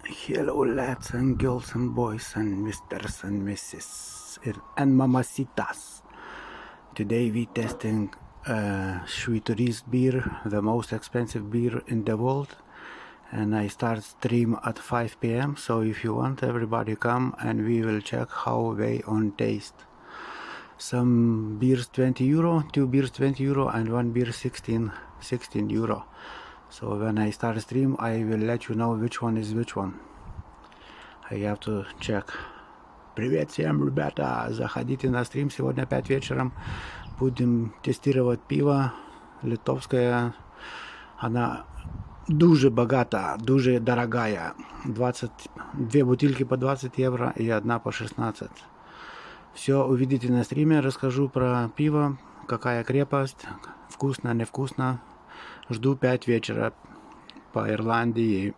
Hello lads and girls and boys and misters and misses and mamacitas. Today we testing Sweeteries beer, the most expensive beer in the world. And I start stream at 5 p.m. So if you want, everybody come and we will check how they on taste. Some beers 20 euro, 2 beers 20 euro and 1 beer 16 euro. So when I start stream I will let you know which one is which one. I have to check. Привет всем, ребята! Заходите на стрим сегодня 5 вечером. Будем тестировать пиво литовское. Она дуже богата, дуже дорогая. 22 бутылки по 20 евро и одна по 16. Все увидите на стриме. Расскажу про пиво, какая крепость, вкусно, невкусно. Жду 5 вечера по Ирландии.